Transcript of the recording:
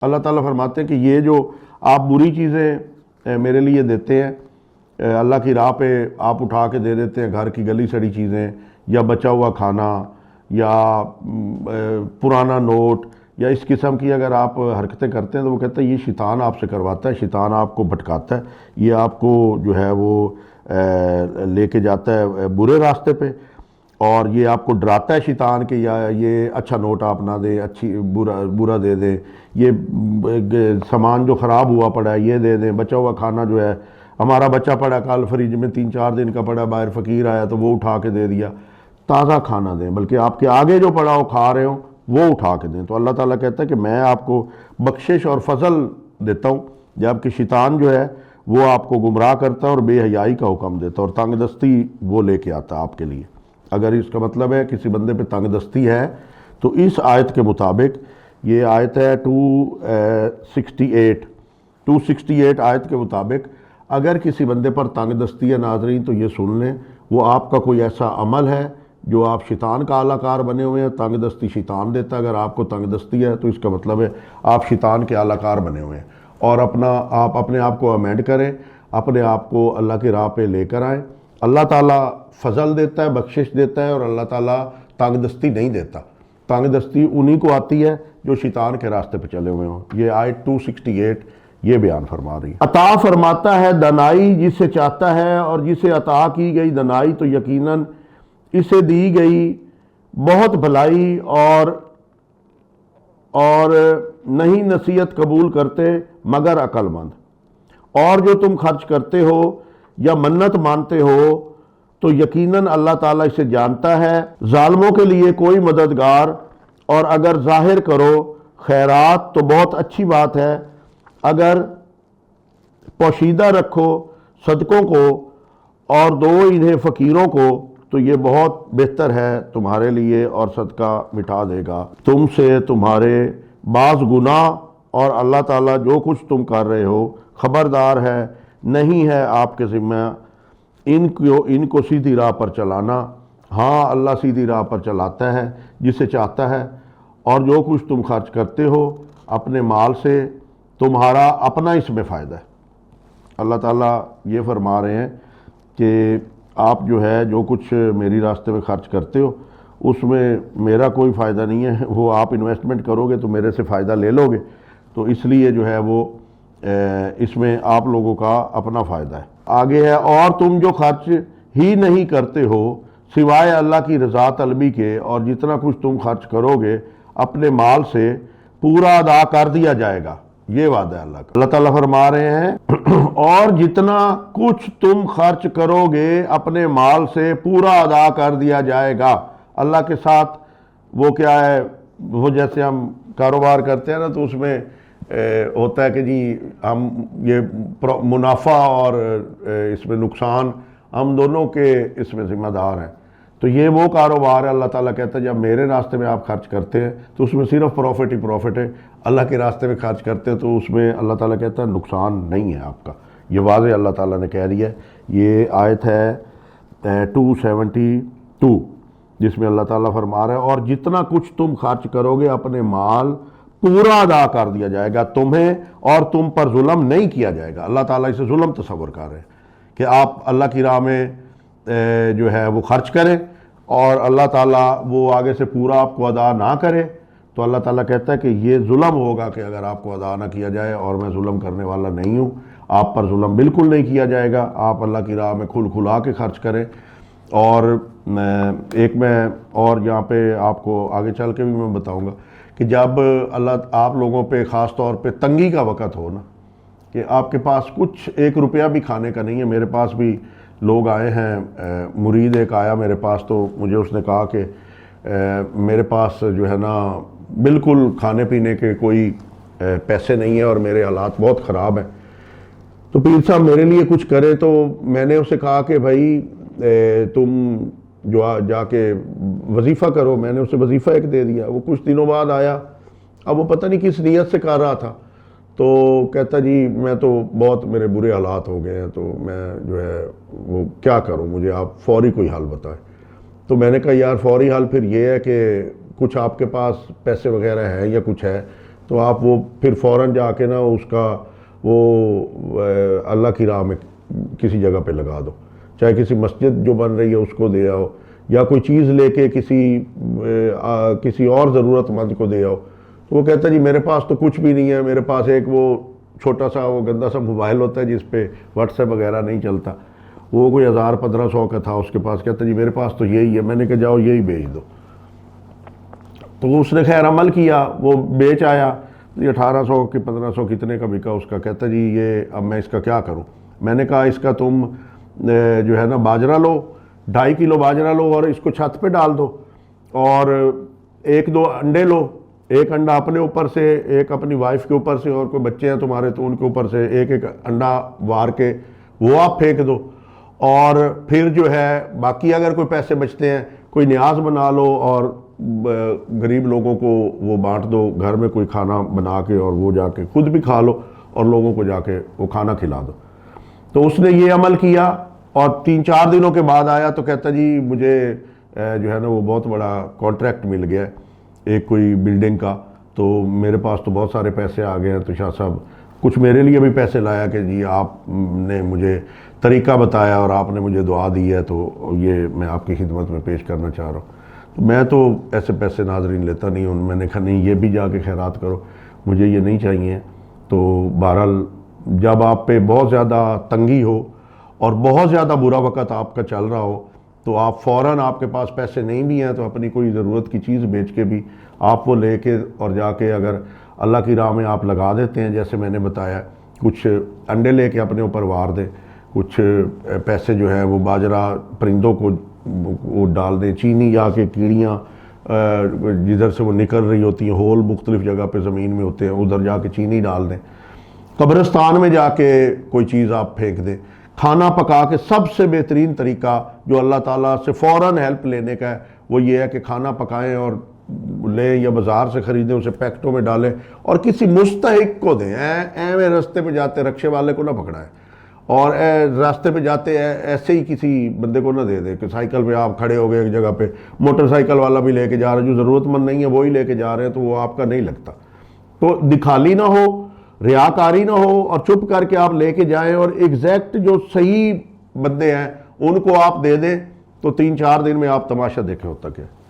اللہ تعالیٰ فرماتے ہیں کہ یہ جو آپ بری چیزیں میرے لیے دیتے ہیں، اللہ کی راہ پہ آپ اٹھا کے دے دیتے ہیں، گھر کی گلی سڑی چیزیں یا بچا ہوا کھانا یا پرانا نوٹ یا اس قسم کی اگر آپ حرکتیں کرتے ہیں تو وہ کہتے ہیں یہ شیطان آپ سے کرواتا ہے، شیطان آپ کو بھٹکاتا ہے، یہ آپ کو جو ہے وہ لے کے جاتا ہے برے راستے پہ، اور یہ آپ کو ڈراتا ہے شیطان کہ یا یہ اچھا نوٹ آپ نہ دیں، برا دے دیں، یہ سامان جو خراب ہوا پڑا ہے یہ دے دیں، بچا ہوا کھانا جو ہے ہمارا بچہ پڑا کل فریج میں 3-4 دن کا پڑا، باہر فقیر آیا تو وہ اٹھا کے دے دیا، تازہ کھانا دیں، بلکہ آپ کے آگے جو پڑا ہو کھا رہے ہوں وہ اٹھا کے دیں۔ تو اللہ تعالیٰ کہتا ہے کہ میں آپ کو بخشش اور فضل دیتا ہوں، جبکہ شیطان جو ہے وہ آپ کو گمراہ کرتا ہے اور بے حیائی کا حکم دیتا ہے اور تنگ دستی وہ لے کے آتا ہے آپ کے لیے۔ اگر اس کا مطلب ہے کسی بندے پہ تنگ دستی ہے تو اس آیت کے مطابق، یہ آیت ہے 268 آیت کے مطابق، اگر کسی بندے پر تنگ دستی ہے ناظرین تو یہ سن لیں، وہ آپ کا کوئی ایسا عمل ہے جو آپ شیطان کا اعلی کار بنے ہوئے ہیں۔ تنگ دستی شیطان دیتا ہے، اگر آپ کو تنگ دستی ہے تو اس کا مطلب ہے آپ شیطان کے اعلی کار بنے ہوئے ہیں، اور آپ اپنے آپ کو امینڈ کریں، اپنے آپ کو اللہ کی راہ پہ لے کر آئیں۔ اللہ تعالیٰ فضل دیتا ہے، بخشش دیتا ہے، اور اللہ تعالیٰ تنگ دستی نہیں دیتا۔ تنگ دستی انہی کو آتی ہے جو شیطان کے راستے پہ چلے ہوئے ہوں۔ یہ آیت 268 یہ بیان فرما رہی ہے۔ عطا فرماتا ہے دنائی جسے چاہتا ہے، اور جسے عطا کی گئی دنائی تو یقیناً اسے دی گئی بہت بھلائی، اور نہیں نصیحت قبول کرتے مگر عقل مند۔ اور جو تم خرچ کرتے ہو یا منت مانتے ہو تو یقیناً اللہ تعالیٰ اسے جانتا ہے۔ ظالموں کے لیے کوئی مددگار، اور اگر ظاہر کرو خیرات تو بہت اچھی بات ہے، اگر پوشیدہ رکھو صدقوں کو اور دو انہیں فقیروں کو تو یہ بہت بہتر ہے تمہارے لیے، اور صدقہ مٹا دے گا تم سے تمہارے بعض گناہ، اور اللہ تعالیٰ جو کچھ تم کر رہے ہو خبردار ہے۔ نہیں ہے آپ کے ذمہ ان کو سیدھی راہ پر چلانا، ہاں اللہ سیدھی راہ پر چلاتا ہے جسے چاہتا ہے، اور جو کچھ تم خرچ کرتے ہو اپنے مال سے تمہارا اپنا اس میں فائدہ ہے۔ اللہ تعالیٰ یہ فرما رہے ہیں کہ آپ جو ہے جو کچھ میری راستے میں خرچ کرتے ہو اس میں میرا کوئی فائدہ نہیں ہے، وہ آپ انویسٹمنٹ کرو گے تو میرے سے فائدہ لے لو گے، تو اس لیے جو ہے وہ اس میں آپ لوگوں کا اپنا فائدہ ہے۔ آگے ہے، اور تم جو خرچ ہی نہیں کرتے ہو سوائے اللہ کی رضا طلبی کے، اور جتنا کچھ تم خرچ کرو گے اپنے مال سے پورا ادا کر دیا جائے گا، یہ وعدہ ہے اللہ کا۔ اللہ تعالیٰ فرما رہے ہیں اور جتنا کچھ تم خرچ کرو گے اپنے مال سے پورا ادا کر دیا جائے گا۔ اللہ کے ساتھ وہ کیا ہے، وہ جیسے ہم کاروبار کرتے ہیں نا تو اس میں ہوتا ہے کہ جی ہم یہ منافع اور اس میں نقصان ہم دونوں کے اس میں ذمہ دار ہیں، تو یہ وہ کاروبار ہے۔ اللہ تعالیٰ کہتا ہے جب میرے راستے میں آپ خرچ کرتے ہیں تو اس میں صرف پروفٹ ہی پروفٹ ہے، اللہ کے راستے میں خرچ کرتے ہیں تو اس میں اللہ تعالیٰ کہتا ہے نقصان نہیں ہے آپ کا، یہ واضح اللہ تعالیٰ نے کہہ دیا ہے۔ یہ آیت ہے 272 جس میں اللہ تعالیٰ فرما رہا ہے اور جتنا کچھ تم خرچ کرو گے اپنے مال پورا ادا کر دیا جائے گا تمہیں، اور تم پر ظلم نہیں کیا جائے گا۔ اللہ تعالیٰ اسے ظلم تصور کر رہے ہیں کہ آپ اللہ کی راہ میں جو ہے وہ خرچ کریں اور اللہ تعالیٰ وہ آگے سے پورا آپ کو ادا نہ کرے، تو اللہ تعالیٰ کہتا ہے کہ یہ ظلم ہوگا کہ اگر آپ کو ادا نہ کیا جائے، اور میں ظلم کرنے والا نہیں ہوں، آپ پر ظلم بالکل نہیں کیا جائے گا۔ آپ اللہ کی راہ میں کھلا کے خرچ کریں۔ اور ایک میں اور یہاں پہ آپ کو آگے چل کے بھی میں بتاؤں گا کہ جب اللہ آپ لوگوں پہ خاص طور پہ تنگی کا وقت ہو نا، کہ آپ کے پاس کچھ 1 روپیہ بھی کھانے کا نہیں ہے۔ میرے پاس بھی لوگ آئے ہیں، مرید ایک آیا میرے پاس تو مجھے اس نے کہا کہ میرے پاس جو ہے نا بالکل کھانے پینے کے کوئی پیسے نہیں ہیں اور میرے حالات بہت خراب ہیں، تو پیر صاحب میرے لیے کچھ کرے۔ تو میں نے اسے کہا کہ بھائی تم جو جا کے وظیفہ کرو۔ میں نے اسے وظیفہ ایک دے دیا۔ وہ کچھ دنوں بعد آیا، اب وہ پتہ نہیں کس نیت سے کر رہا تھا، تو کہتا جی میں تو بہت میرے برے حالات ہو گئے ہیں، تو میں جو ہے وہ کیا کروں، مجھے آپ فوری کوئی حل بتائیں۔ تو میں نے کہا یار فوری حل پھر یہ ہے کہ کچھ آپ کے پاس پیسے وغیرہ ہیں یا کچھ ہے تو آپ وہ پھر فوراً جا کے نا اس کا وہ اللہ کی راہ میں کسی جگہ پہ لگا دو، چاہے کسی مسجد جو بن رہی ہے اس کو دے آؤ، یا کوئی چیز لے کے کسی اور ضرورت مند کو دے آؤ۔ تو وہ کہتا ہے جی میرے پاس تو کچھ بھی نہیں ہے، میرے پاس ایک وہ چھوٹا سا وہ گندا سا موبائل ہوتا ہے جس پہ واٹس ایپ وغیرہ نہیں چلتا، وہ کوئی 1000-1500 کا تھا اس کے پاس، کہتا جی میرے پاس تو یہی ہے۔ میں نے کہا جاؤ یہی بیچ دو۔ تو اس نے خیر عمل کیا، وہ بیچ آیا، 1800 کی 1500 کتنے کا بکا اس کا، کہتا جی یہ اب میں اس کا کیا کروں؟ میں نے کہا اس کا تم جو ہے نا باجرہ لو، 2.5 کلو باجرہ لو اور اس کو چھت پہ ڈال دو، اور 1-2 انڈے لو، ایک انڈا اپنے اوپر سے، ایک اپنی وائف کے اوپر سے، اور کوئی بچے ہیں تمہارے تو ان کے اوپر سے ایک انڈا وار کے وہ آپ پھینک دو، اور پھر جو ہے باقی اگر کوئی پیسے بچتے ہیں کوئی نیاز بنا لو اور غریب لوگوں کو وہ بانٹ دو، گھر میں کوئی کھانا بنا کے اور وہ جا کے خود بھی کھا لو اور لوگوں کو جا کے وہ کھانا کھلا دو۔ تو اس نے یہ عمل کیا، اور 3-4 دنوں کے بعد آیا تو کہتا جی مجھے جو ہے نا وہ بہت بڑا کانٹریکٹ مل گیا ہے ایک کوئی بلڈنگ کا، تو میرے پاس تو بہت سارے پیسے آ گئے ہیں، تو شاہ صاحب کچھ میرے لیے بھی پیسے لایا کہ جی آپ نے مجھے طریقہ بتایا اور آپ نے مجھے دعا دی ہے، تو یہ میں آپ کی خدمت میں پیش کرنا چاہ رہا ہوں۔ تو میں تو ایسے پیسے ناظرین لیتا نہیں ہوں، میں نے کہا نہیں یہ بھی جا کے خیرات کرو، مجھے یہ نہیں چاہیے۔ تو بہرحال جب آپ پہ بہت زیادہ تنگی ہو اور بہت زیادہ برا وقت آپ کا چل رہا ہو، تو آپ فوراً آپ کے پاس پیسے نہیں بھی ہیں تو اپنی کوئی ضرورت کی چیز بیچ کے بھی آپ وہ لے کے اور جا کے اگر اللہ کی راہ میں آپ لگا دیتے ہیں، جیسے میں نے بتایا، کچھ انڈے لے کے اپنے اوپر وار دیں، کچھ پیسے جو ہے وہ باجرہ پرندوں کو وہ ڈال دیں، چینی جا کے کیڑیاں جدھر سے وہ نکل رہی ہوتی ہیں، ہول مختلف جگہ پہ زمین میں ہوتے ہیں، ادھر جا کے چینی ڈال دیں، قبرستان میں جا کے کوئی چیز آپ پھینک دیں، کھانا پکا کے۔ سب سے بہترین طریقہ جو اللہ تعالیٰ سے فوراً ہیلپ لینے کا ہے وہ یہ ہے کہ کھانا پکائیں اور لیں یا بازار سے خریدیں، اسے پیکٹوں میں ڈالیں اور کسی مستحق کو دیں۔ ایویں راستے پہ جاتے رکشے والے کو نہ پکڑائیں، اور راستے پہ جاتے ایسے ہی کسی بندے کو نہ دے دیں کہ سائیکل پہ آپ کھڑے ہو گئے ایک جگہ پہ، موٹر سائیکل والا بھی لے کے جا رہا ہے، جو ضرورت مند نہیں ہے وہی لے کے جا رہے ہیں، تو وہ آپ کا نہیں لگتا۔ تو دکھالی نہ ہو، ریاکاری نہ ہو، اور چپ کر کے آپ لے کے جائیں، اور ایگزیکٹ جو صحیح بندے ہیں ان کو آپ دے دیں، تو 3-4 دن میں آپ تماشا دیکھیں ہوتا کیا۔